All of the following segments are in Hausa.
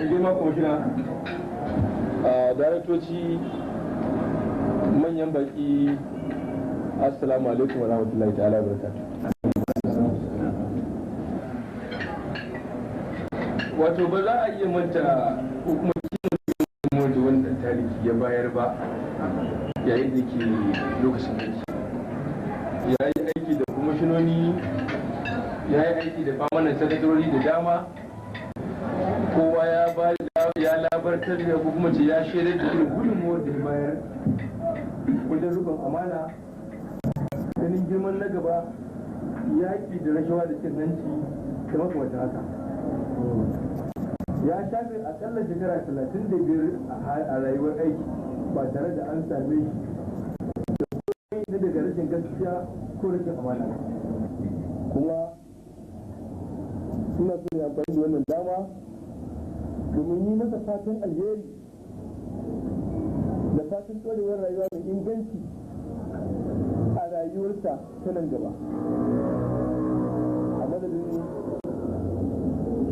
girma kwamishina daraktoci manyan baki assalamu alaikum wa rahmatullahi ta'ala barakatuh. Wato ba za a iya manta ko kuma kiman da wannan tarihi ya bayar ba yayin da ke lokacin aiki. Ya yi aiki da kwamishinoni, ya yi aiki da famanan sanatarori da dama, kowa ya labartar da ko kuma ce ya shaidar da irin gudunmuwar da ya bayar wajen rubin amana, ganin girman na gaba, yaƙi da rashawa da cin hanci da makamantan haka. Ya shafe akalla shekara 35 a rayuwar aiki ba tare da an same shi da daga rashin gaskiya ko rashin amana. Kuma suna so ya amfani da wannan dama domin yi masa fatan alheri da fatan tsorewar rayuwa mai inganci a rayuwarsa ta nan gaba. A madadin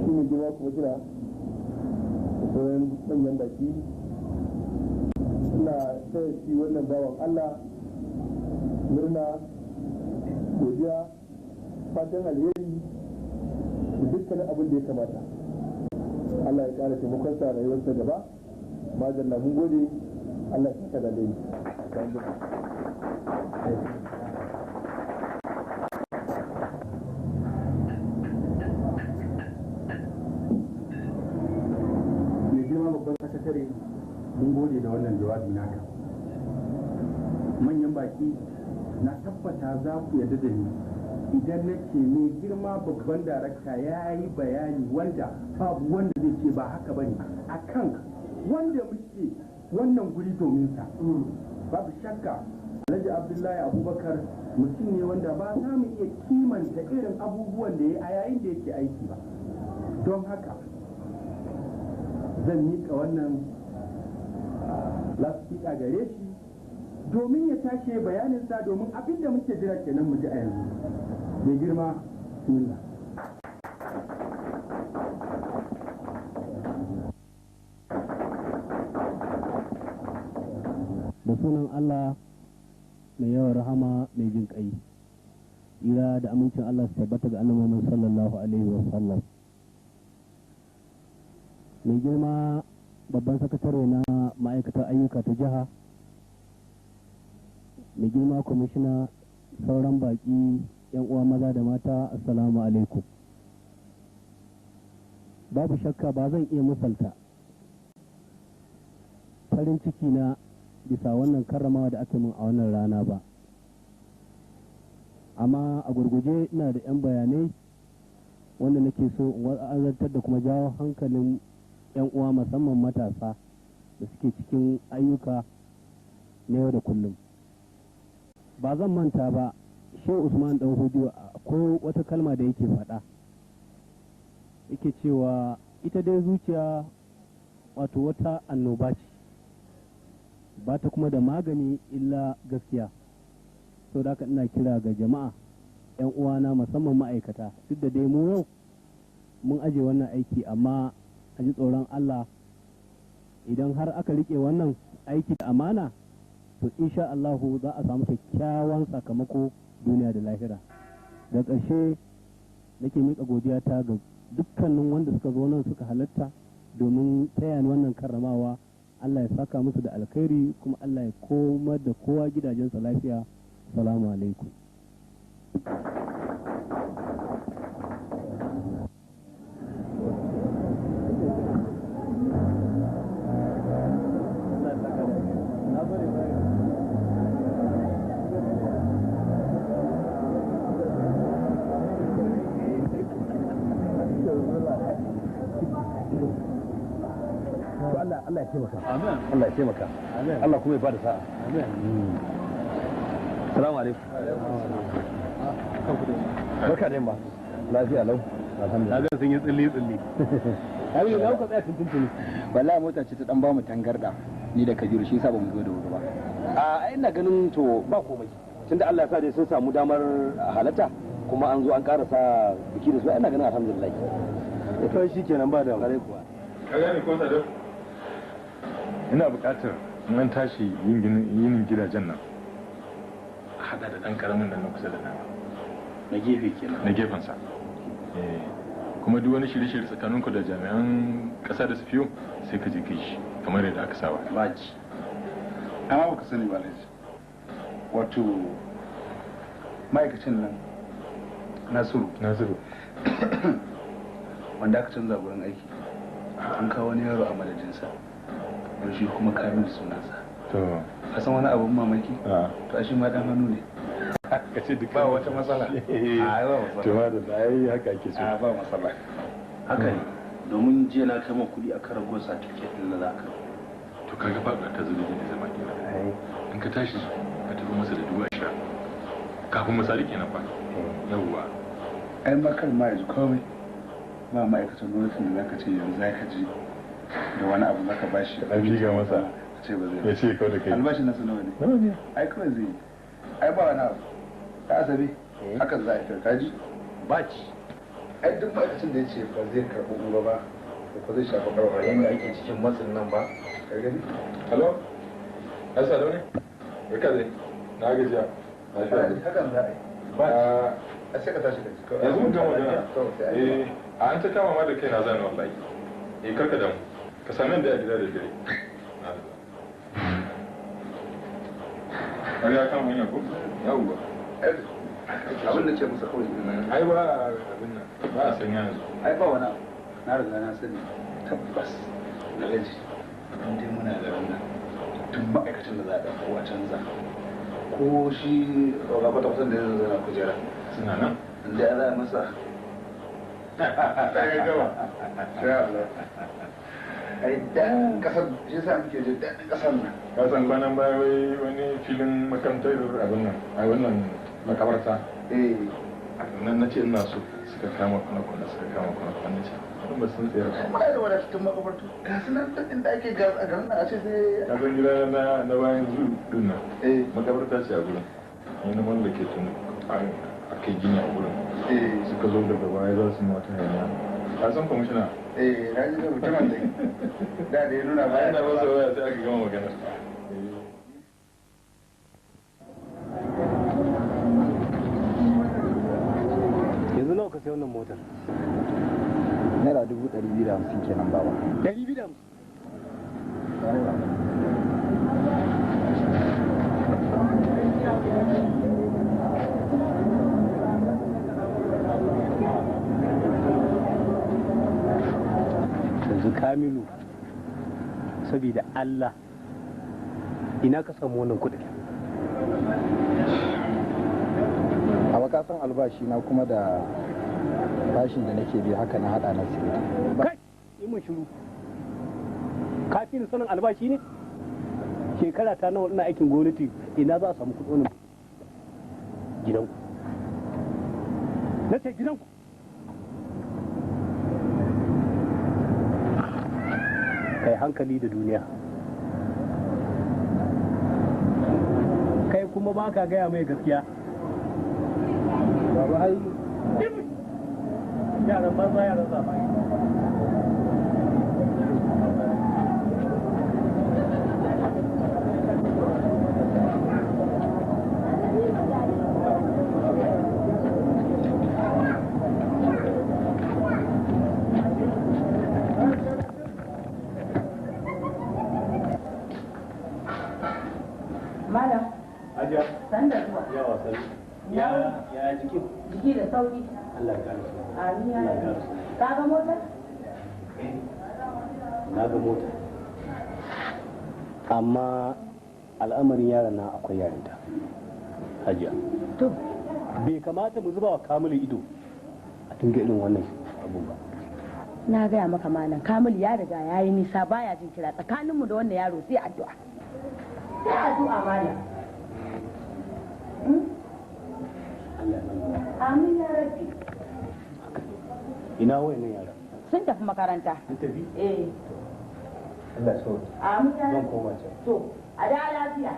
shi mai girma kuma kira da sauran manyan baki suna taya shi wannan bawan Allah murna, godiya, fatan alheri da dukkanin abin da ya kamata. Allah ya kara taimakon sa rayuwarsa gaba. Madalla mun gode, Allah ya saka da dai. Mai girma babban sakatare, mun gode da wannan jawabi naka. Manyan baki na tabbata za ku yarda da ni idan na ce mai girma babban darakta ya yi bayani wanda babu wanda zai ce ba haka bane akan wanda muke wannan guri domin sa. Babu shakka Alhaji Abdullahi Abubakar mutum ne wanda ba za mu iya kimanta irin abubuwan da ya a yayin da yake aiki ba. Don haka zan miƙa wannan lasfika gare shi domin ya tashi bayaninsa, domin abin da muke jira kenan mu ji a yanzu. Mai girma, bismillah. Da sunan Allah mai yawan rahama mai jin ƙai, ira da amincin Allah su tabbata ga annabi Muhammad sallallahu alaihi wa sallam. Mai girma babban sakatare na ma'aikatar ayyuka ta jiha, mai girma kwamishina, sauran baƙi, yan uwa maza da mata, assalamu alaikum. Babu shakka ba zan iya misalta farin ciki na bisa wannan karramawa da aka min a wannan rana ba, amma a gurguje ina da 'yan bayanai wanda nake so in wa'azantar da kuma jawo hankalin 'yan uwa musamman matasa da suke cikin ayyuka na yau da kullum. Ba zan manta ba, Shehu Usman Dan Hudu akwai wata kalma da yake faɗa, yake cewa ita dai zuciya wato wata annoba ce, ba ta kuma da magani illa gaskiya. Sau da haka ina kira ga jama'a 'yan uwana musamman ma'aikata, duk da dai mu yau mun aje wannan aiki, amma a ji tsoron Allah. Idan har aka rike wannan aiki da amana, to insha Allahu za a samu kyakkyawan sakamako duniya da lahira. Da ƙarshe nake miƙa godiya ta ga dukkanin wanda suka zo nan suka halatta domin taya ni wannan karramawa. Allah ya saka musu da alkhairi, kuma Allah ya komar da kowa gidajensa lafiya. Salamu alaikum. Allah ya taimaka. Amin. Allah ya taimaka. Amin. Allah kuma ya bada sa'a. Amin. Assalamu alaikum. Barka da yamma. Lafiya lau. Alhamdulillah. Kaga sun yi tsilli. Ai yau ka tsaya tuntuni. Wallahi mota ce ta dan bamu tangarda ni da Kabiru, shi yasa bamu zo da wuri ba. A ina ganin to ba komai. Tunda Allah ya sa dai sun samu damar halatta, kuma an zo an karasa biki da su ina ganin alhamdulillah to shi kenan ba da kare kuwa ka gane ko sadau ina buƙatar in tashi yin gidajen nan hada da ɗan karamin nan na kusa da nan na gefe kenan na gefensa kuma duk wani shirye-shirye tsakaninku da jami'an ƙasa da su fiyo sai ka je kai shi kamar yadda aka saba baji amma baka sani ba laji wato ma'aikacin nan nasiru wanda aka canza wurin aiki an kawo wani yaro a madadinsa shi kuma kamin sunansa to ka san wani abun mamaki to shi ma dan hannu ne ka ce duk ba wata matsala a ba matsala to ma da ai haka ake so a ba matsala haka ne domin jiya na kama kuɗi a kan ragowar certificate din da za ka to kaga ba ta zo da zama kenan in ka tashi ka tafi masa da 20,000 kafin misali kenan fa yawwa ai makar ma yanzu komai ba ma'aikatan gwamnatin da zaka ce yanzu zaka ji da wani abu zaka bashi ka ɗan ga masa ce ba zai ya ce kawai da kai albashin nasu nawa ne ai kawai zai yi ai ba wani abu ta asabi hakan za a yi kaji baci ai duk ma'aikacin da ya ce ba zai karɓi uba ba ko zai shafa karwa yadda ake cikin matsin nan ba ka gani halo asa da ne barka dai na gajiya hakan za a yi ba a sai ka tashi ka ci yanzu mun gama magana a an ta kama ma da kai na zani wallahi karka damu ka sami da ya gida da dare har ya kama hanya ko yawwa abin da ce musa kawai ai ba abin nan ba a sanya yanzu ai ba wani na riga na sani tabbas na gaji in dai muna da wannan tun ma'aikacin da za a ɗauko a canza ko shi raba ta kusan da yanzu zana kujera suna nan inda ya za a masa ta ga gaba ai daɗin ƙasar shi sa muke jin daɗin ƙasar nan ka san kwanan baya wai wani filin makarantar abin nan a wannan makabarta nan na ce ina so suka kama kwana ce wani ba sun tsayar ba da wadatattun makabartu ga su nan duk inda ake gas a garin a ce sai ka san gida na bayan zu din nan makabarta ce a gurin yana wanda ke tun a kai gini a gurin suka zo daga baya za su mata hanya ka san kwamishina na ji da mutumin da ya nuna baya yana masa waya sai aka gama magana yanzu nawa ka sai wannan motar naira 250 kenan baba 250 yanzu Kamilu saboda Allah ina ka samu wannan kudin a bakasan albashi na kuma da bashin da nake bi haka na hada na siya kai yi mun shiru ka fi ni sanin albashi ne shekara ta nawa ina aikin gwamnati ina za a samu kudin gidanku na ce gidanku kai hankali da duniya kai kuma ba ka gaya mai gaskiya baba ai yaran banza yaran zamani Malam. Ajiya. Sanda zuwa. Yawa sani. Ya jikin. Jiki da sauki. Allah ya kare su. Amin ya yi. Ka ga motar? Na ga mota. Amma al'amarin yaron na akwai yarinta. Hajiya. To. Bai kamata mu zuba wa Kamilu ido a tunga irin wannan abu ba. Na gaya maka malam Kamilu ya riga ya yi nisa baya jin kira tsakaninmu da wannan yaro sai addu'a. Sai addu'a malam. Amin ya rabbi. Ina wayannan yaran? Sun tafi makaranta. Sun tafi? Eh. Allah so. Amin ya Zan rabbi. koma can. To, a da lafiya.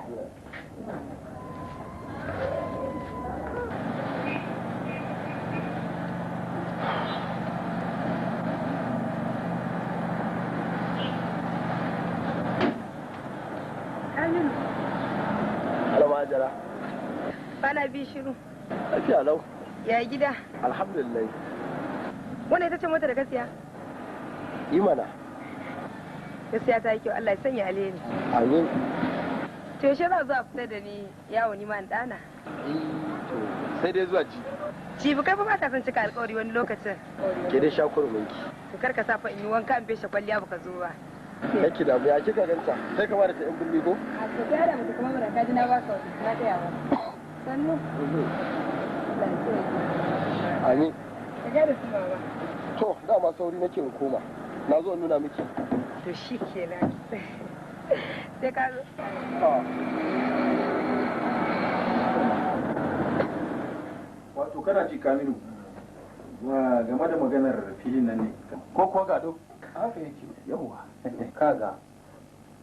Hajara. Bana bi shiru. Lafiya lau. Ya gida? Alhamdulillah. Wannan ita ce mota da gaskiya? Yi mana. Gaskiya ta yi kyau, Allah ya sanya alheri. Amin. To yaushe za a fita da ni yawo ni ma ɗana? To sai dai zuwa ji. Jibi kai fa ba ta son cika alƙawari wani lokacin. Ke dai shakurmin ki. To kar ka sa fa in yi wanka in feshe kwalliya baka zo ba. Yake da ya kika ganta? Sai ka bada ta yan binni ko? A to kai da mutum kuma mura kaji na baka na ga yawa. Sannu. Amin. Ka ga da su mama. To dama sauri nake in koma. Na zo in nuna miki. To shi kenan. Sai ka zo. Wato kana ji Kamilu game da maganar filin nan ne ko kuwa gado haka yake yawa kaga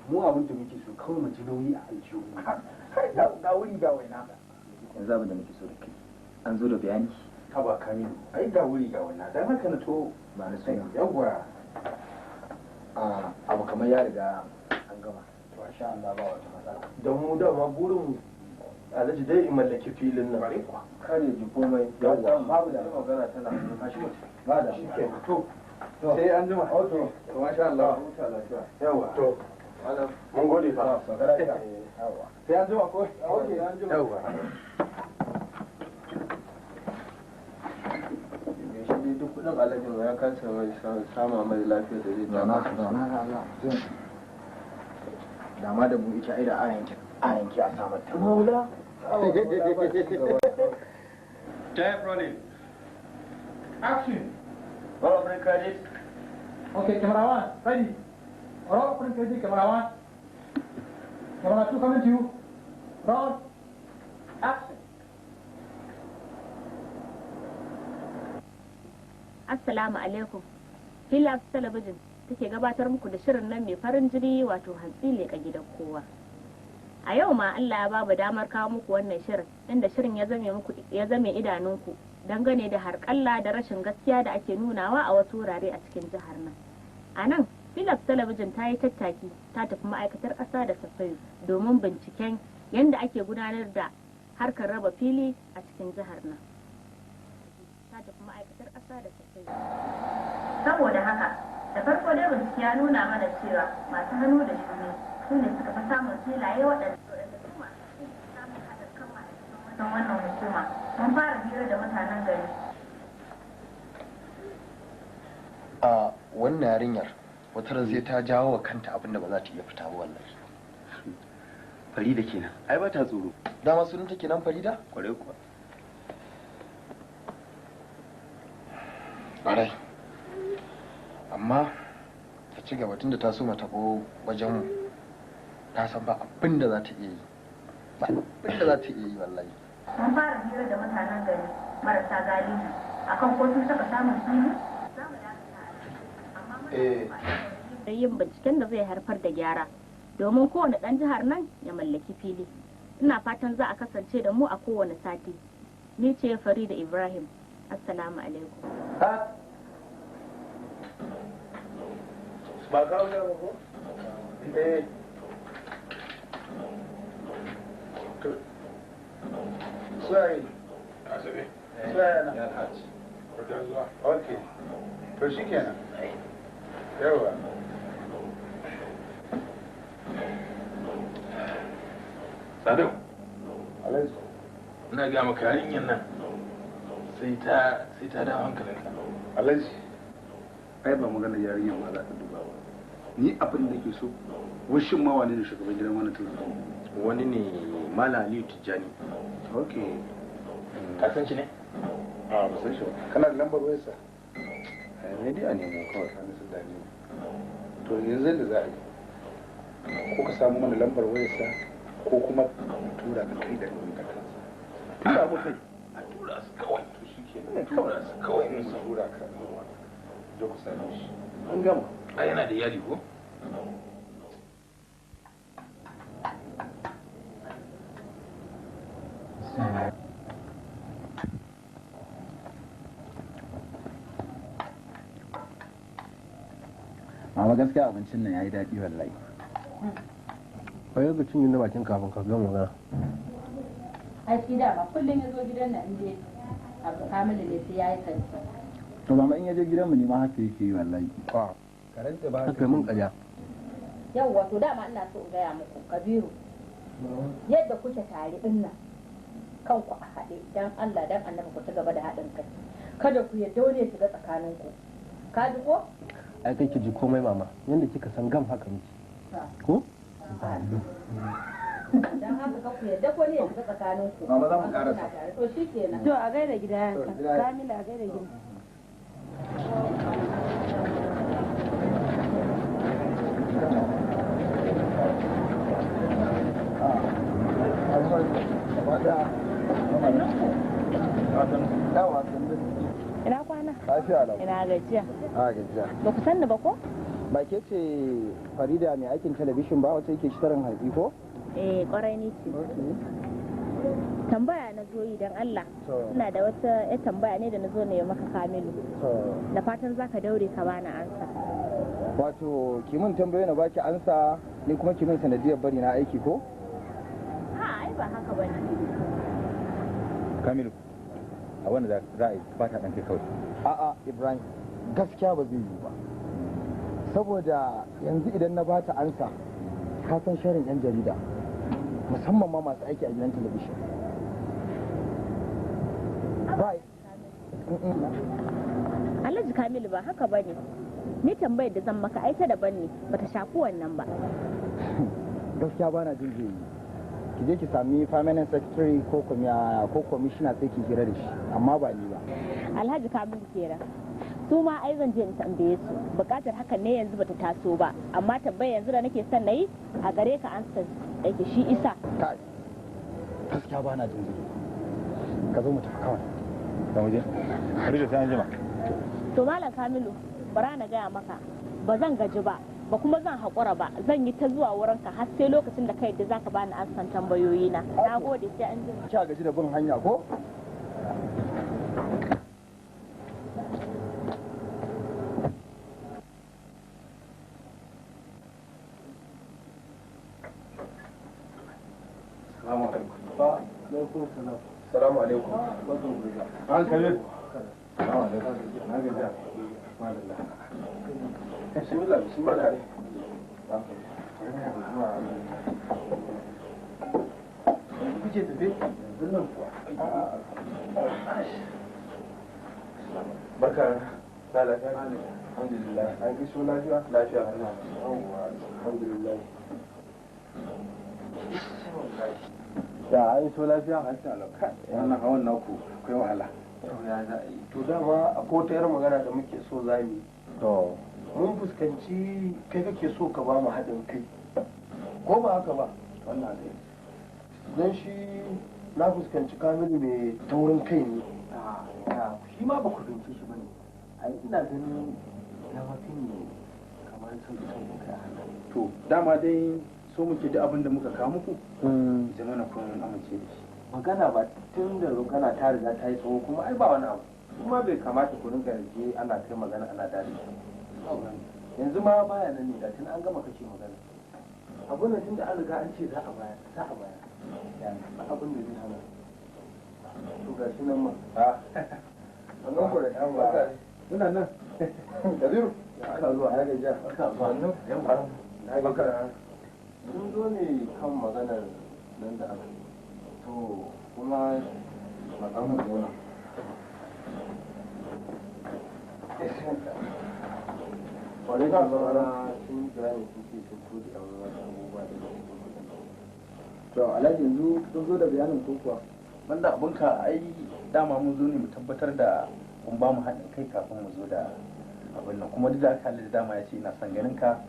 mu abin da muke so kawai mu ji nauyi a aljihu ga wuri ga waina yanzu abin da muke so da kai an zo da bayani ka ba Kamilu ai ga wuri ga waina dan haka na to ba na suna yawa abu kamar ya riga an gama to insha Allah ba wata matsala don mu dama burin alhaji dai in mallaki filin nan kare ji komai yawa babu da magana tana kashi ba da shi ke to sai an jima to masha Allah huta lafiya yawa to mun gode fa yawa sai an jima ko okay an jima yawa shi ne duk kudin alhaji ya kasa mai sama mai lafiya da zai zauna dama da mu ita ai da ayanki a samar ta maula Time running. Action. All opening credit. Okay, camera one, ready. All opening credit, camera one. Camera two coming to you. Roll. Action. Assalamu alaikum. Hilaf Television take gabatar muku da shirin nan mai farin jini wato hantsi leƙa gidan kowa. A yau ma Allah ya babu damar kawo muku wannan shirin inda shirin ya zame idanunku dangane da harƙalla da rashin gaskiya da ake nunawa a wasu wurare a cikin jihar nan. A nan, Philips Television ta yi tattaki ta tafi ma'aikatar ƙasa da safayu domin binciken yadda ake gudanar da harkar raba fili a cikin jihar nan. Ta tafi ma'aikatar ƙasa da safayu. Saboda haka, da farko dai bincike ya nuna mana cewa masu hannu da shuni su ne suka fi samun filaye waɗanda su masu samun haɗin kan ma'aikatan wannan hukuma. Mun fara hira da mutanen gari. A wannan yarinyar wata zai ta jawo wa kanta abinda ba za ta iya fita ba wallahi. Farida kenan. Ai ba ta tsoro. Dama sunan take nan Farida? Kwarai kuwa. Ƙwarai. Amma ta ci gaba tunda ta so mata ko wajenmu. Ta san ba abin da za ta iya yi. Ba abin da za ta iya yi wallahi. Mun fara hira da mutanen gari marasa galibi akan ko sun saka samun fili. Za mu dakata amma muna da yin binciken da zai haifar da gyara domin kowane ɗan jihar nan ya mallaki fili. Ina fatan za a kasance da mu a kowane sati. Ni ce Farida Ibrahim. Assalamu alaikum. Ba ka wuce ba ko? Sorry. Asabe. Sorry na. Ya haji. Barka zuwa. Okay. To shikenan. Yawa. Sadu. Alhaji. Ina ga maka yarinyar nan sai ta dawo hankalinka. Alhaji. Ai ba magana yarinyar ma za ka duba ba. Ni abin da ke so, washin ma wani ne shugaban gidan wani turu. Wani ne Malam Aliyu Tijjani. Okay. Ka san shi ne? A ba san shi ba. Kana da lambar wayarsa? Ne dai a nemo kawai kana sun dani. To yanzu da za a yi. Ko ka samu mana lambar wayarsa ko kuma tura ka kai da ni ka kansa. Tura mu kai. A tura su kawai. To shikenan. Tura su kawai. Mun tura ka. Je ku same shi. An gama. Ai yana da iyali ko? Mama gaskiya abincin nan yayi daɗi wallahi. Kai ga cinye na bakin kafin ka gama magana. ai shi da ba kullum ya zo gidan nan inda abu kamilu ne sai ya yi sansa. to mama in ya je gidanmu ne ma haka yake yi wallahi karanta ba haka mun ƙarya yawwa to dama ina so in gaya muku Kabiru yadda kuke tare din nan kanku a haɗe dan Allah dan annabi ku ci gaba da haɗin kai kada ku yadda wani ya shiga tsakaninku ka ji ko ai kai ki ji komai mama yanda kika san gam haka miki ko dan haka ka ku yadda ko ne ya shiga tsakaninku mama za mu karasa to shikenan to a gaida gida Kamila a gaida gida ina kwana lafiya lau ina gajiya gajiya ba ku sanni ba ko ba ke ce Farida mai aikin talabishin ba wacce yake shirin hatsi ko kwarai ni ce tambaya na zo yi don Allah ina da wata ya tambaya ne da na zo ne maka Kamilu da fatan zaka daure ka bani ansa wato kimin tambaye na baki ansa ni kuma kimin sanadiyar bari na aiki ko ai ba haka bane Kamilu a wanda za a yi ba ta ɗanke kawai a'a Ibrahim gaskiya ba zai yi ba saboda yanzu idan na bata ansa ka san sharin yan jarida musamman ma masu aiki a gidan talabishin Alhaji Kamilu ba haka ba ne ni tambayar da zan maka aita daban ne bata shafi wannan ba gaskiya ba na jin zai yi ki je ki sami permanent secretary ko commissioner sai ki hira da shi amma ba ni ba Alhaji Kamilu kenan su ma ai zan je in tambaye su bukatar hakan ne yanzu bata taso ba amma tambayar yanzu da nake son nayi a gare ka an san yake shi isa gaskiya ba na jin zai ka zo mu tafi kawai da mu je har da sai an jima to malam Kamilu bara na gaya maka ba zan gaji ba ba kuma zan haƙura ba zan yi ta zuwa wurinka har sai lokacin da ka yadda zaka bani ansan tambayoyi na gode sai an jima ka gaji da bin hanya ko Salamu alaikum. An kare. Bismillah, bismillah. Kuke tafi? Nan kuwa. Barka na lafiya. Alhamdulillah. An giso lafiya? Lafiya. Alhamdulillah. Ya an so lafiya wannan hawan naku akwai wahala to dama a kota yar magana da muke so za mu to mun fuskanci kai kake so ka ba mu haɗin kai ko ba haka ba wannan ne dan shi na fuskanci Kamilu mai taurin kai ne shi ma ba ku bince shi bane ai ina ganin na mutum ne kamar sun kai to dama dai so muke da abin da muka kawo muku zama na kun amince da shi magana ba tun da rokana ta riga ta yi tsawo kuma ai ba wani abu kuma bai kamata ku rinka rike ana kai magana ana dadi yanzu ma baya nan ne da tun an gama kashe magana abun nan tun da an riga an ce za a baya ba abin da zai hana to ga shi nan ma wannan ku da yan ba muna nan Kabiru ka zuwa ya gajiya ka zuwa nan yan ba na gajiya sun zo ne kan maganar nan da aka to kuma maganar gona wani ga zama sun gane sun ce sun so da yan wasu abubuwa da to alhaji yanzu sun zo da bayanin ko kuwa banda abinka ai dama mun zo ne mu tabbatar da kun ba mu haɗin kai kafin mu zo da abin nan kuma duk da haka da dama ya ce ina son ganin ka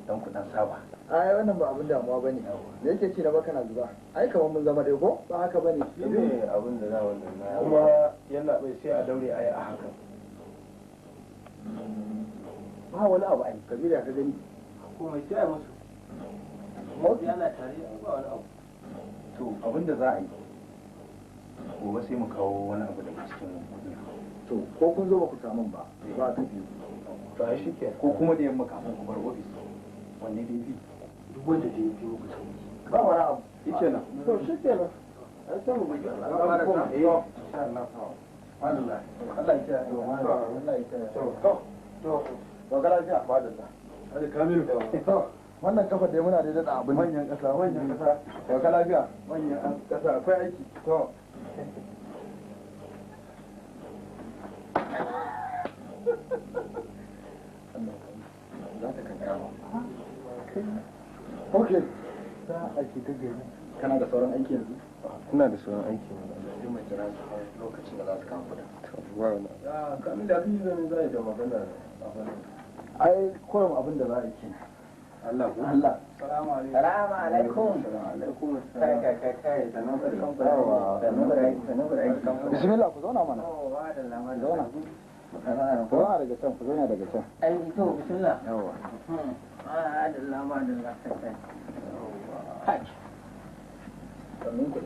don ku dan saba ai wannan ba abin damuwa bane da yake ci na baka na zuba ai kamar mun zama dai ko ba haka bane shi ne abin da za wannan na kuma yana bai sai a daure ai a haka ba wani abu ai kabila ka gani kuma sai a musu motsi yana tare ba wani abu to abin da za a yi gobe sai mu kawo wani abu daga cikin kuɗi to ko kun zo ba ku samu ba ba ka biyu to ai shike ko kuma da yamma kafin ku bar ofis wanne dai fi duk wanda da yafi muku sauki ba wani abu shike nan to shike nan wannan kafa da muna da daɗa abin manyan ƙasa to ka lafiya manyan ƙasa akwai aiki to ok za a ce ta gari kana da sauran aiki yanzu ina da sauran aiki sai mai jira lokacin da za su kama kudin ya kamin da abin zan zai da magana ai koyon abin da za a yi kenan Allah ko Allah salamu alaikum kai sanan bismillah ku zauna mana zauna ku zauna daga can ku zauna daga can ai to bismillah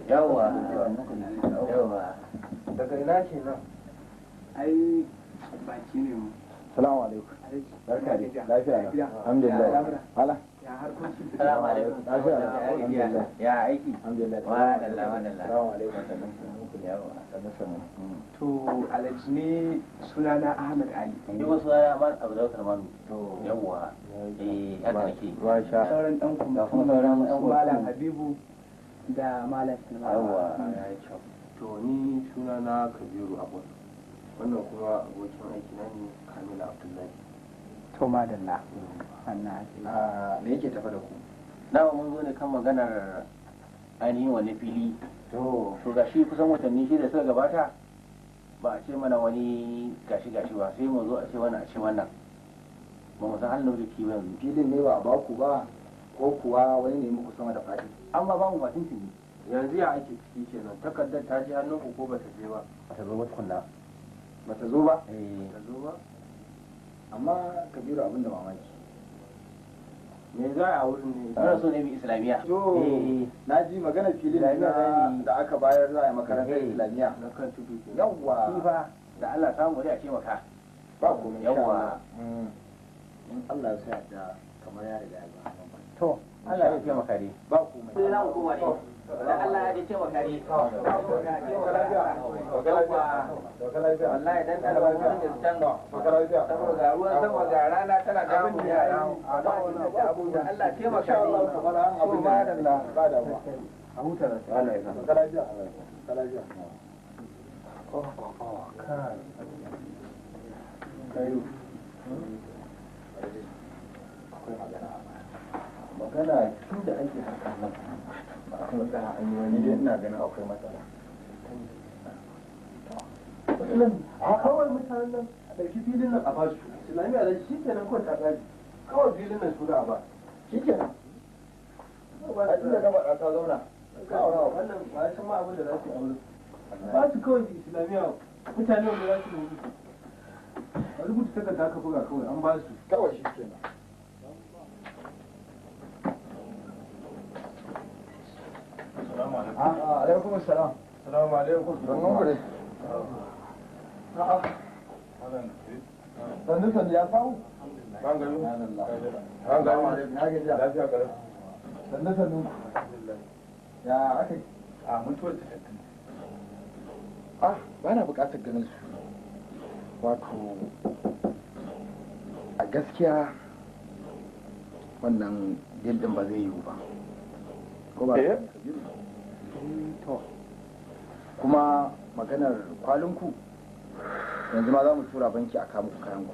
yawa yawa daga ina ke nan ai baki ne mu salamu alaikum barka da lafiya alhamdulillah hala salamu alaikum alhamdulillah ya aiki alhamdulillah wa dalla salamu alaikum to alhaji ne sunana Ahmad Ali ni wasu ya ma abu da manu yawa haka nake sauran dan kuma sauran dan Malam Habibu da Malam Sulaiman yawa to ni sunana Kabiru Abu wannan kuma abokin aiki na ne Kamila Abdullahi to madalla me yake tafa da ku dama mun zo ne kan maganar ainihin wani fili to ga shi kusan watanni shi da suka gabata ba a ce mana wani gashi ba sai mu zo a ce wannan a ce wannan ba mu san halin da muke kiwo yanzu filin ne ba a baku ba ko kuwa wani ne muku sama da fadi an ba mu batin tuni yanzu ya ake ciki kenan takardar ta ji hannunku ko bata je ba ta zo wata kunna bata zo ba ta zo ba amma Kabiru abin da mamaki me za a wurin ne ana so ne bi islamiya to na ji magana filin da aka bayar za a yi makarantar islamiyya na kan tudu ke yawwa kifa da Allah samu ne a ce maka ba komai yawwa in Allah ya sa da kamar ya riga ya ba to Allah ya taimaka dai ba komai sai na hukuma ne da Allah ya taimaka dai wallahi dan da ba mun da stand saboda ruwan sama ga rana tana ga mu ya Allah taimaka dai kamar an abin da Allah ba da ba a huta da Allah ya sa kalaja kalaja kayo magana tun da ake harkar nan ba a kuma tsara an yi wani dai ina ganin akwai matsala a kawai mutanen nan a ɗauki filin nan a ba su islamiyya da shi kenan kawai ta ƙari kawai filin nan su da a ba shi kenan a tun da gaba ta zauna wannan ba san ma abin da za su yi a wurin ba su kawai islamiyya mutane wanda za su rubutu a rubuta takarda aka buga kawai an ba su kawai shi kenan alaikum salam salamu alaikum sannan ku dai sannu sannu ya samu ban gani na gajiya lafiya garin sannu sannu ya aka yi a mutuwar takardun ba na bukatar ganin su wato a gaskiya wannan dildin ba zai yiwu ba ko ba to kuma maganar kwalinku yanzu ma za mu tura banki a kama ku kayan ku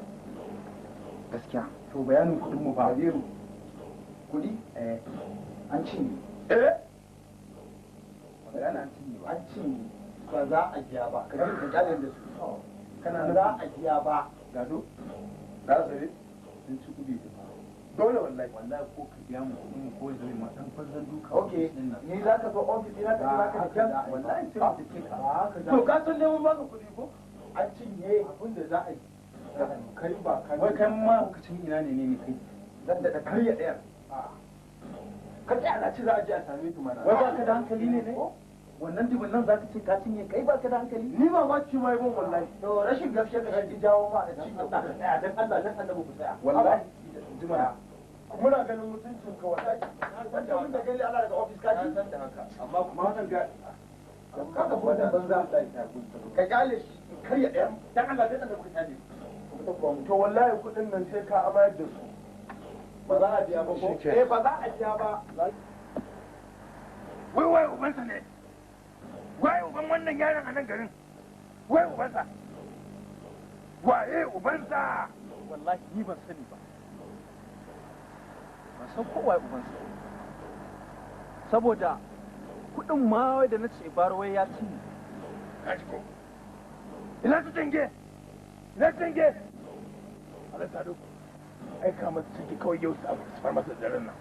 gaskiya to bayanin kudin mu fa Kabiru kudi an cinye magana an cinye ba an cinye ba za a biya ba ka ka kyalin da su kana za a biya ba gado ga sare sun ci kudi da dole wallahi ko ka biya mu kudin mu ko zai ma dan farzan duka okay ni za ka zo ofis ina ka za ka wallahi sai mu take ka to ka san dai mun baka kudi ko an cinye abin da za a yi kai ba ka wai kai ma lokacin ina ne kai dan da karya ɗaya ka tsaya na ci za a je a same tu mana wai ba ka da hankali ne wannan dibin nan za ka ce ka cinye kai ba ka da hankali ni ba ma ci mai bon wallahi to rashin gaskiya ka shi jawo ma da cinye ka tsaya dan Allah dan Allah ku tsaya wallahi jimana muna ganin mutuncin ka wallahi wanda mun da gani Allah daga office ka ci san da haka amma kuma wannan ga Kaga kudin banza ka kyale shi karya ɗaya. Dan Allah sai da kuka tafi. To wallahi kudin nan sai ka amayar da su. Ba za a biya ba ko? Ba za a biya ba. Wai ubansa ne. Wai uban wannan yaron a nan garin. Wai ubansa. Waye ubansa? Wallahi ni ban sani ba. Ban san kowa ubansa. Saboda kudin ma wai da na ce baro ya ci. Ka ji ko? Ina su tange? Ina su tange? Allah ta duk. Ai ka masa ciki kawai yau su far masa daren nan.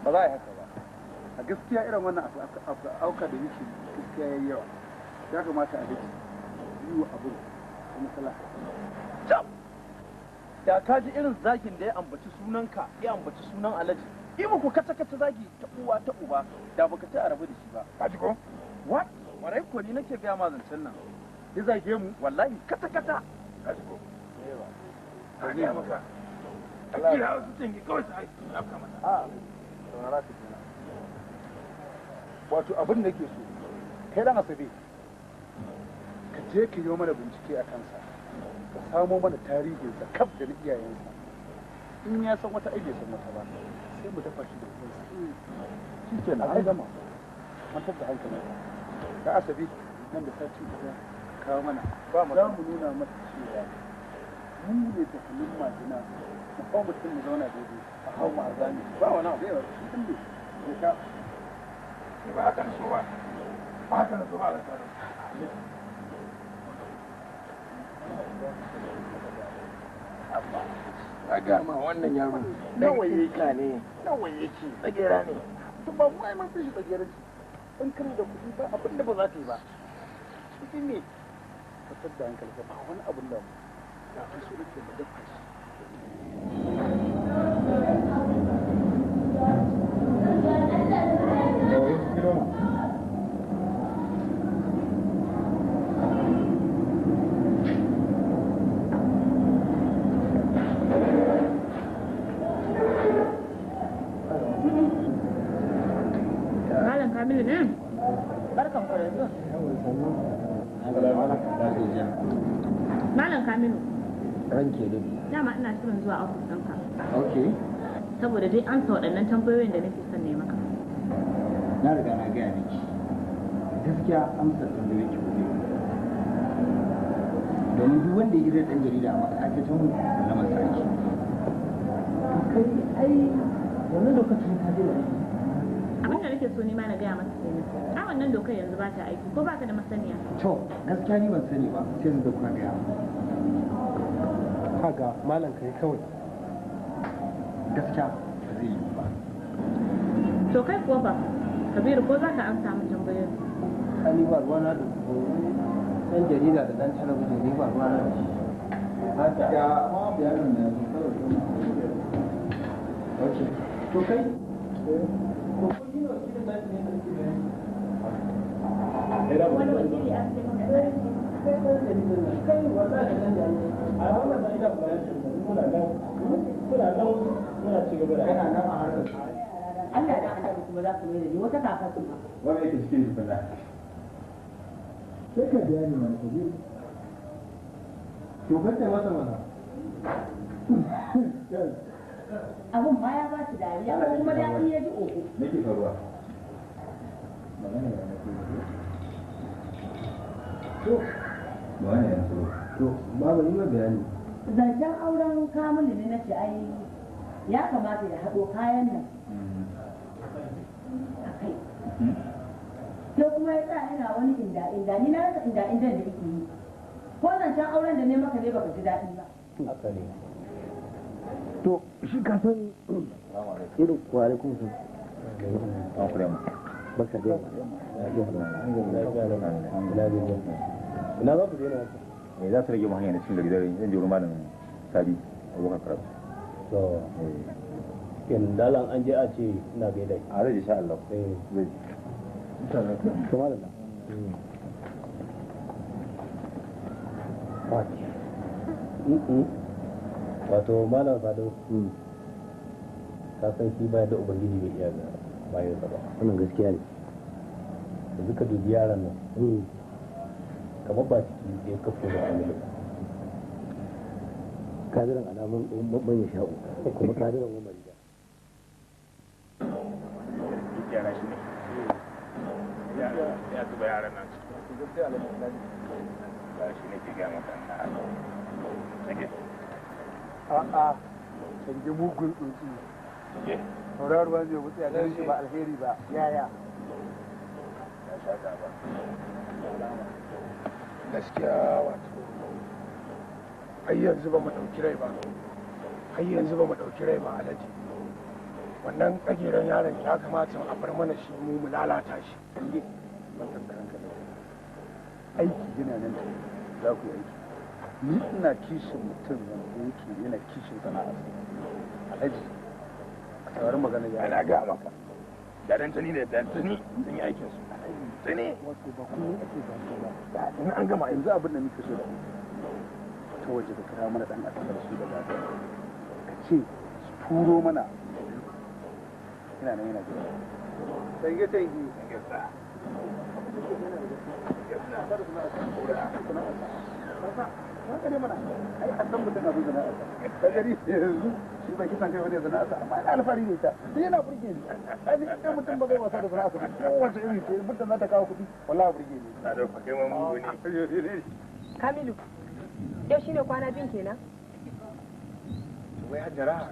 Ba za a yi haka ba. A gaskiya irin wannan auka da yake gaskiya yayi yawa. Ya kamata a dace yi wa abin matsala. Da ka ji irin zagin da ya ambaci sunanka ya ambaci sunan Alhaji. Yi muku kata-kata zagi ta uwa ta uba da baka ci a rabu da shi ba. Ka ji ko? What? Warai ko ni nake gaya ma zancen nan. Ya zage mu wallahi kata-kata. Ka ji ko? Ka gaya maka. A kira wasu tange kawai su afka masa. Saurara ka kenan. Wato abin da ke so, kai dan Asabe, ka je ka yi mana bincike a kansa, ka samo mana tarihinsa kaf da na iyayensa. In ya san wata aibe san wata ba, sai mu dafa shi da kansa. Shi ke na an gama, mantar da hankali. Da Asabe, nan da sati guda kawo mana, za mu nuna mata cewa mu ne tafiyin majina, mu kawo mutum mu zauna daidai, a hau ma a zami. Ba wani abu yawa, shi ɗin ne, ka ba haka so ba ba haka so ba da a gama wannan yaro nawa yake ne nawa yake tsagera ne to ba mu ai mun fi shi tsagera ce in kana da kuɗi ba abin da ba za ka yi ba shi ne ka tada hankali ba wani abin da ya fi so da ke da dafa shi Kamilu ne? Barkan ku da zuwa. Malam Kamilu. Ranke dai. Dama ina shirin zuwa ofis ɗinka. Okay. Saboda dai an sa waɗannan tambayoyin da nake son ne maka. Na riga na gaya miki. Gaskiya amsar tambayoyi ki gobe. Domin duk wanda ya gidan ɗan jarida a ma'aikatan mu na masarki. Kai ai wannan lokacin ka je wani. Abin da nake so ni ma na gaya masa kenan. A wannan dokar yanzu ba ta aiki ko baka da masaniya? To, gaskiya ni ban sani ba, sai da kuka gaya. Kaga malam kai kawai. Gaskiya ba zai yi ba. To kai kuwa ba, Kabiru ko za ka amsa min tambayoyin? Ani ba ruwana da ɗan jarida da ɗan talabijin ni ba ruwana da shi. Haka. Ya ma bayanin da yanzu kawai. To kai? Wani wakili a cikin Allah da annabi kuma za su mai da ni wata kaka su ba. Wanda yake cikin shi fada. Sai ka biya ni mana kuɗi. To kace masa mana. Abun ma ya ba shi dariya ko kuma daɗi ya ji oho. Nake faruwa. Magana ya nake to magana ya to babu ni ma bayani. Zancen auren Kamilu ne na ce ai ya kamata ya haɗo kayan nan. Sai kuma ya tsaya yana wani inda ni na rasa inda da yake yi. Ko zancen auren da ne maka ne baka ji daɗi ba. Haka ne. To shi ka san irin kwari kun su. Baka dai. Ina za ku je na za su rage mu hanyar cikin gari dare zan je wurin malam Sadi Abubakar Karatu. To in dalan an je a ce ina gaida ki. A rai insha Allah. Zai. Kuma da nan. Wato malam Sado ka san shi baya da ubangiji bai iya ga bayan sa ba. Wannan gaskiya ne. yanzu ka dubi yaran nan kamar ba ciki da ya kafo da family kadiran alamun babban ya sha'u kuma kadiran umar da yara shi ne ya zuba yaran nan ba shi ne ke gaya maka na a'a canje mugun tsuntsu saurarwa zai wuce a ganin shi ba alheri ba yaya gaskiya wato har yanzu ba mu ɗauki rai ba alaji wannan tsageren yaron ya kamata a bar mana shi mu lalata shi aiki yana nan za ku yi aiki ni ina kishin mutum wanda yake yana kishin sana'a alhaji a tsawar magana ya ana ga maka da dan tani ne da tani sun yi aikin su tani wato ba kullum ake ba ba in an gama yanzu abin da muke so da ta waje da kira mana dan asabar su da zaka ka ce su turo mana ina nan yana jira tangi haka ne mana ai a san mutum abin sana'a ta gari yanzu shi ba kisan kai wani sana'a amma ina alfahari ne ta sai yana burge ni ai ni kai mutum ba zai wasa da sana'a ko wace iri ce mutum za ta kawo kuɗi wallahi burge ni na da kai mun mugu ne Kamilu yau shine kwana bin kenan wai hajjara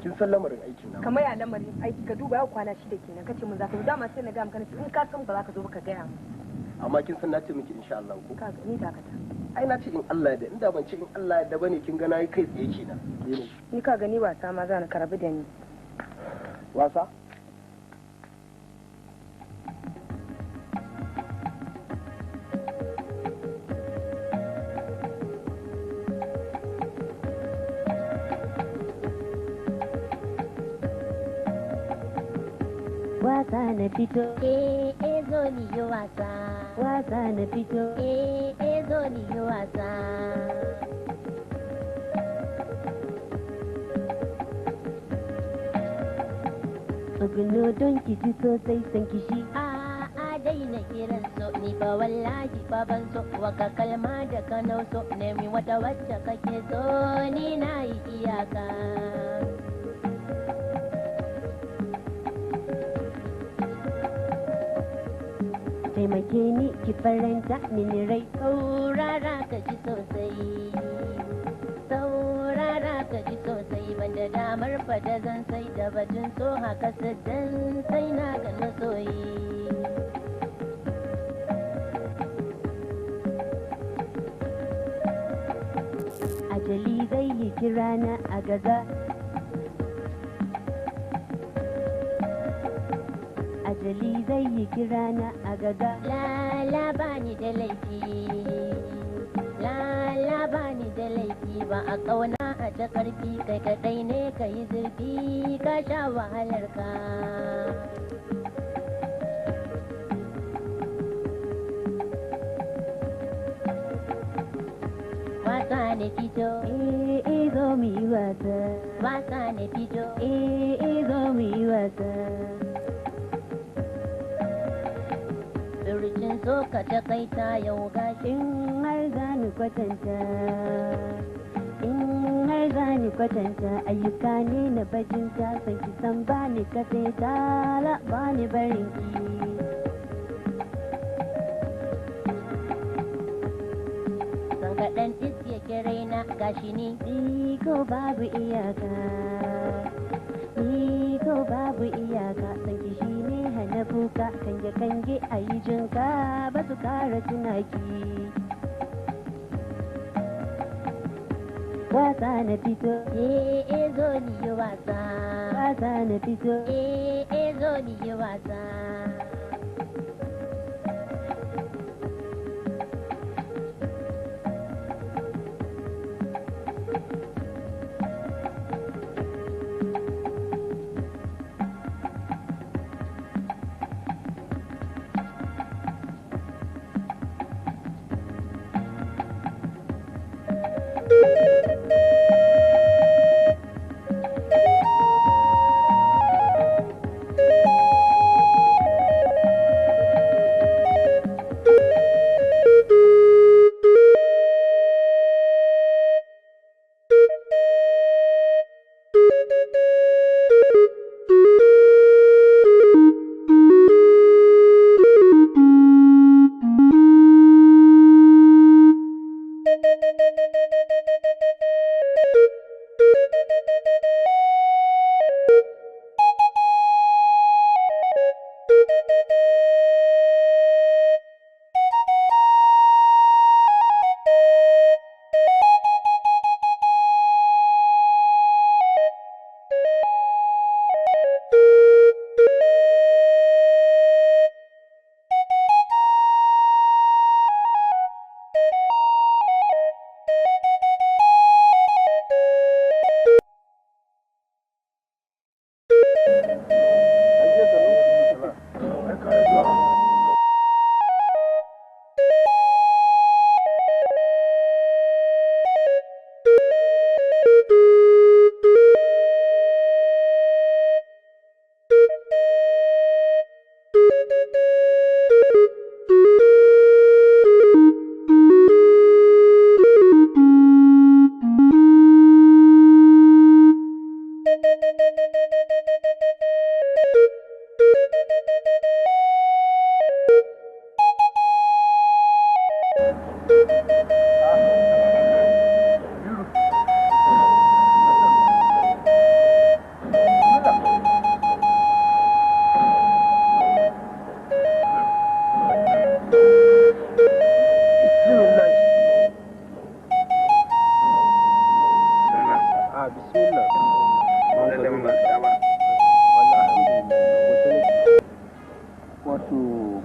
kin san lamarin aikin nan kamar ya lamarin aiki ka duba yau kwana 6 kenan kace mun za ka zo dama sai na ga maka in ka san ba za ka zo ba ka gaya mu amma kin san na ce miki insha Allah ko ka ni dakata ai na ce in Allah ya da inda ban ce in Allah ya da bane kin ga nayi kai tsaye kenan ni ka gani wasa ma za na karabi da ni wasa wasa na fito zo ni yi wasa wasa na fito zo ni yi wasa tsugunu don ki ji sosai san kishi a daina kiran so ni ba wallahi ba ban so waka kalma da ka so nemi wata wacce kake so ni na yi iyaka taimake ni ki faranta mini rai saurara ka ji sosai banda damar fada zan sai da batun so haka saddan sai na ga masoyi ajali zai yi kirana a gaza ajali zai yi kirana a gaga lala bani da laifi lala bani da laifi ba a kauna a ta karfi kai kadai ne ka yi zurfi ka sha wahalar ka wasa ne fito zo mu yi wasa wasa ne fito zo mu yi wasa Surcin so ka takaita yau gashin har za ni kwatanta in har za ni kwatanta ayyuka ne na bajinta san ki san ba ni kasaita la ba ni barin ki san kaɗan is yake raina gashi ni ko babu iyaka ko babu iyaka san ki shi ne hana kuka kange a yi jinka ba su kara tunaki wasa na fito zo ni yi wasa wasa na fito zo ni yi wasa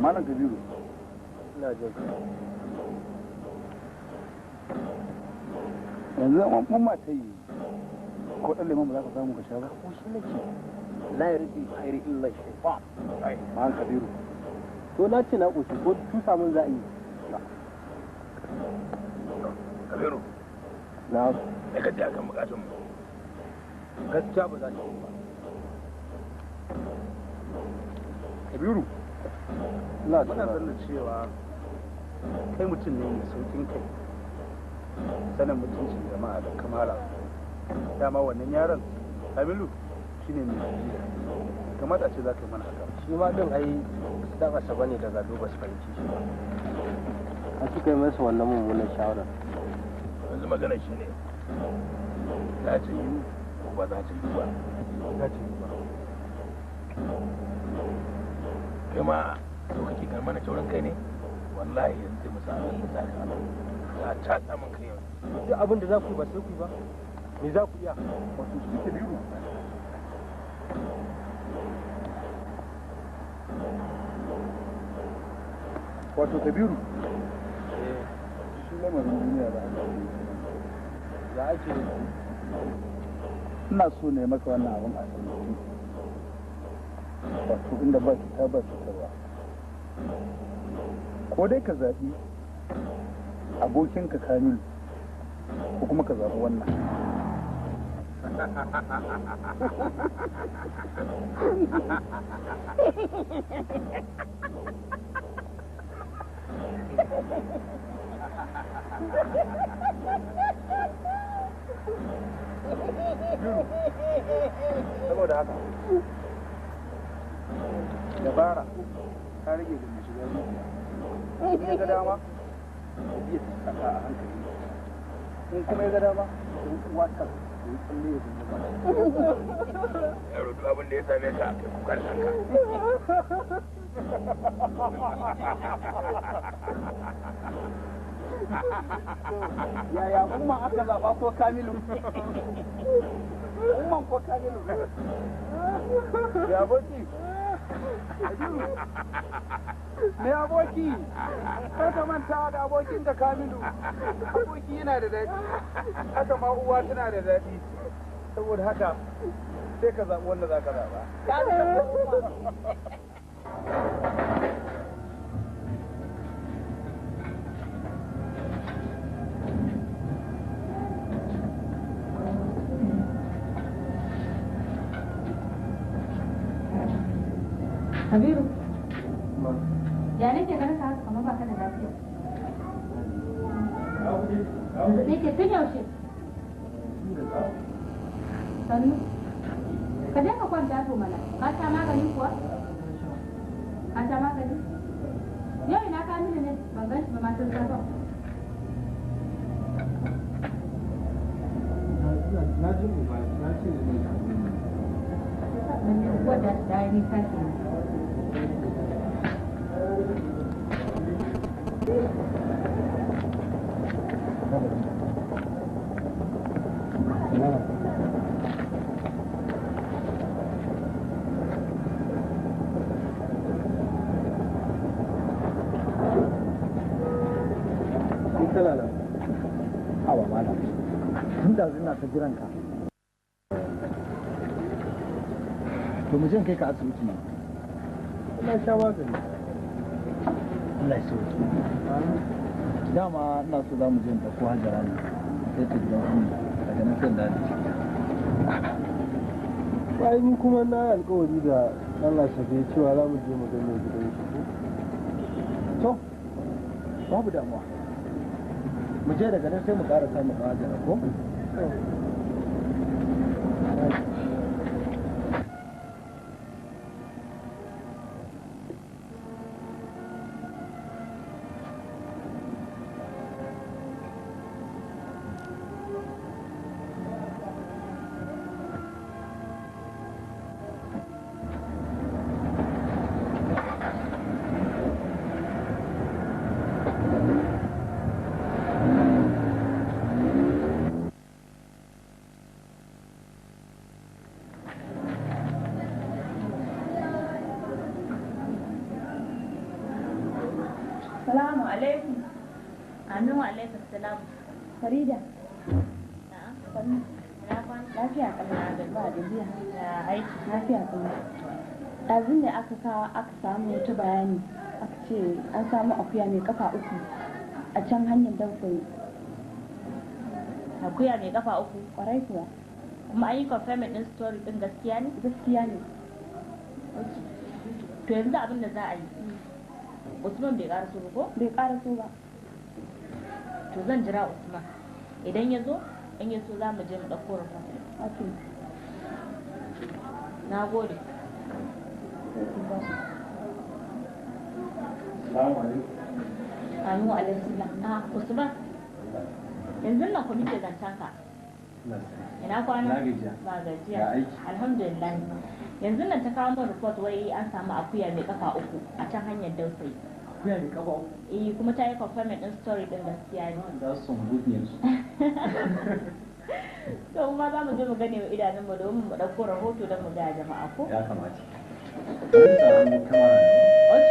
malam Kabiru ina jin yanzu mun ma ta yi ko ɗan lemon ba za ka samu ka sha ba ko shi nake la yardi khairi illa shaytan malam Kabiru to na ce na koshi ko tusa mun za a yi Kabiru na sai ka ji akan bukatun mu gaskiya ba za ta yi ba Kabiru ina muna sanin cewa kai mutum ne mai saukin kai sanin mutuncin jama'a da kamala dama wannan yaron Kamilu shine mai jira kamata ce za ka yi mana haka shi ma din ai dan asaba ne daga duba su fahimci shi ba a suka yi masa wannan mummunan shawara yanzu magana shi ne za ta yi ko ba za ta yi ba za ta yi ba kai ma so kake kan mana taurin kai ne wallahi yanzu sai mu samu yin sa ka za ta samun kai yanzu duk abin da za ku yi ba sai ku yi ba me za ku iya wato su ke biyu wato Kabiru shi lamarin duniya da aka yi ya ake ina so ne maka wannan abin a sanarwa wato inda ba cuta ba cutarwa ko dai ka zaɓi abokinka Kamilu ko kuma ka zaɓi wannan saboda haka dabara ta rage da mai shiga zuciya in ya ga dama ya biya saka a hankali in kuma ya ga dama ya yi wata ya yi tsalle ya zama ba yaro duk abin da ya same ka kai kukan kanka yaya umman aka zaɓa ko Kamilu umman ko Kamilu ya aboki me aboki kar ka manta da abokin da Kamilu aboki yana da daɗi haka ma uwa tana da daɗi saboda haka sai ka zaɓi wanda za ka zaɓa Kabiru, ya nake ganin ka haka kamar baka da lafiya. Nake tun yaushe? Sannu, ka je ka kwanta to mana, ka sha magani kuwa? Ka sha magani? Yau ina ka mini ne, ban gan shi ba matan safa. Na ji ba, na ce ne. Wadda ta yi nisa kenan. Hawa mana tun da zina ta jiran ka to mu je kai ka asibiti ne Ina sha magani. Allah ya so dama ina so za mu je da ko hajara ne sai ta gidan ummi daga nan sai da Bayan ni kuma na yi alkawari da Allah shafe cewa za mu je mu gane gidan shi. to babu damuwa mu je daga nan sai mu ƙara samun hajara ko Salamu alaikum. Amin wa alaikum salam. Farida. Na'am. Lafiya kallon da ba da biya. Ya aiki. Lafiya kallon. Ɗazun da aka samu wata bayani aka ce an samu akuya mai kafa 3 a can hanyar Dankoyi. Akuya mai kafa 3? Kwarai kuwa. Kuma an yi confirming din story din gaskiya ne? Gaskiya ne. To yanzu abin da za a yi. Usman bai ƙara so ba ko? Bai ƙara so ba. To zan jira Usman. Idan ya zo, in ya so za mu je mu ɗauko rahoton. Ok. Na gode. Salamu alaikum. Amin wa alaikum salam. Usman. Yanzu nan ku muke zancen ka. Ina kwana? Na gajiya. Ba gajiya. Ya aiki. Alhamdulillah. Yanzu nan ta kawo min report wai an samu akuya mai kafa 3 a can hanyar Dausayi. Akuya mai kafa 3? Kuma ta yi confirming din story din gaskiya ne. Za su son good news. To kuma za mu je mu gane wa idanunmu domin mu ɗauko rahoto don mu gaya jama'a ko? Ya kamata. Bari samu kamara. Ok.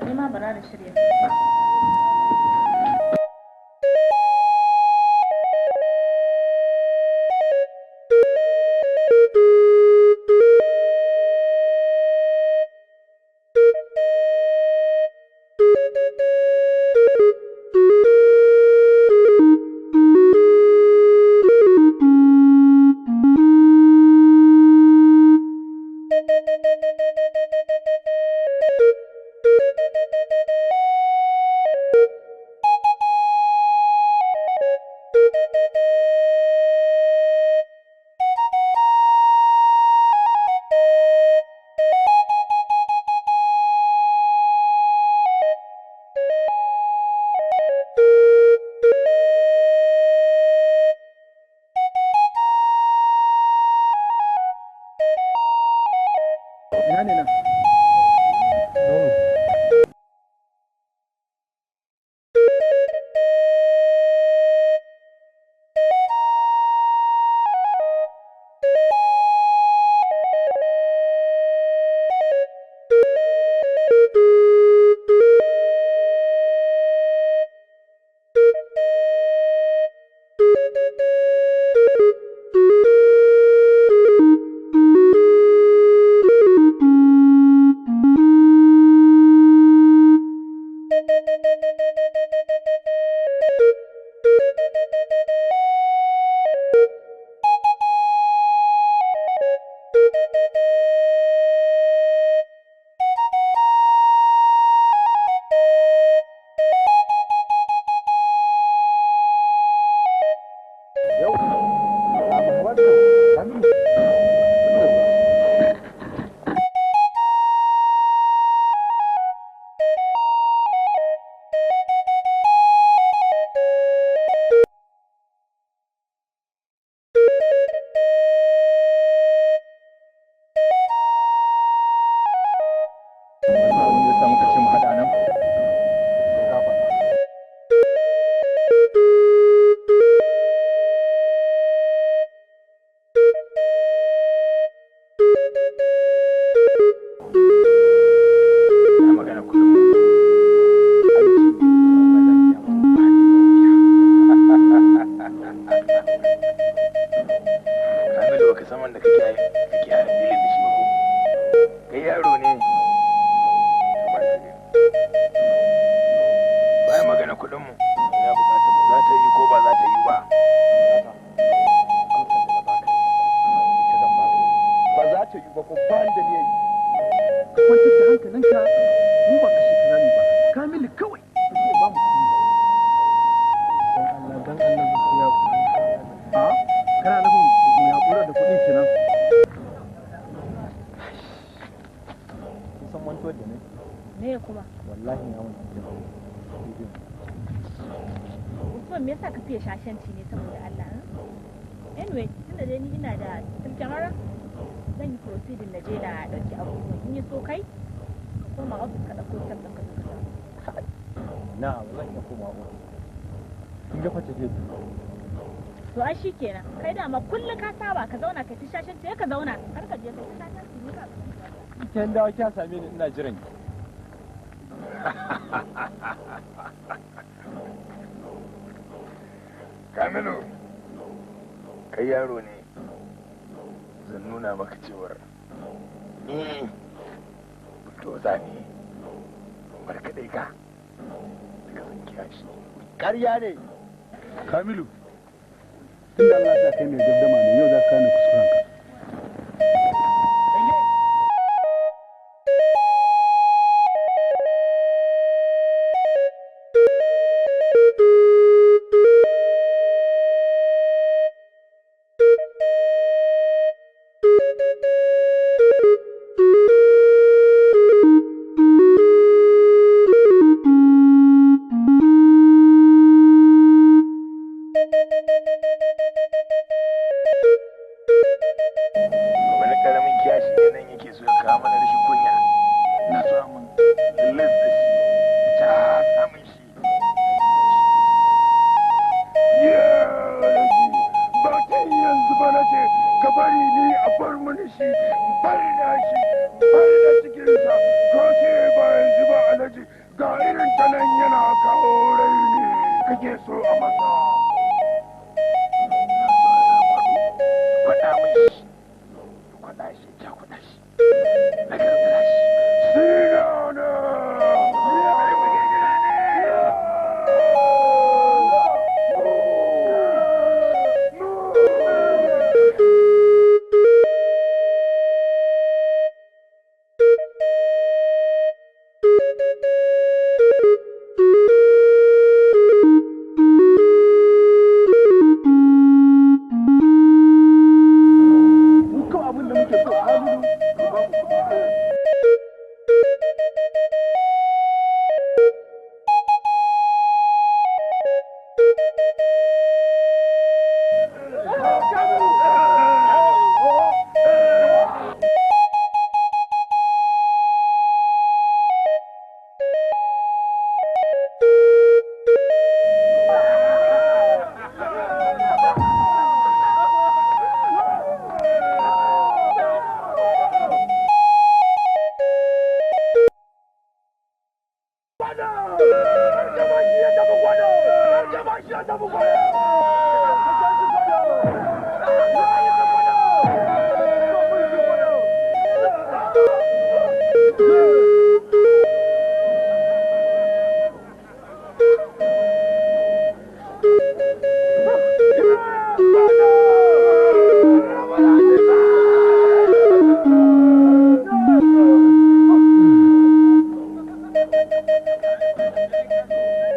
Ni ma bara da shirya. Ina ne nan? To ai shi kenan kai dama kullum ka saba ka zauna kai tashashin sai ka zauna har ka je kai tashashin ne ka kin dawo kya same ni ina jiran ki Kamilu, kai yaro ne, zan nuna maka cewar ni bulldoza ne, barkaɗai ka daga zan kiyashi. ƙarya ne. Kamilu, tun da Allah ta kai mai gardama ne yau za ka kane kuskurenka. Wani karamin kiyashi ne nan yake so ya kawo mana rashin kunya. Na so mun lallas da shi, ta samun shi. Ya rashi, ba ta yanzu ba na ce ka bari ni a bar mini shi, bari na shi.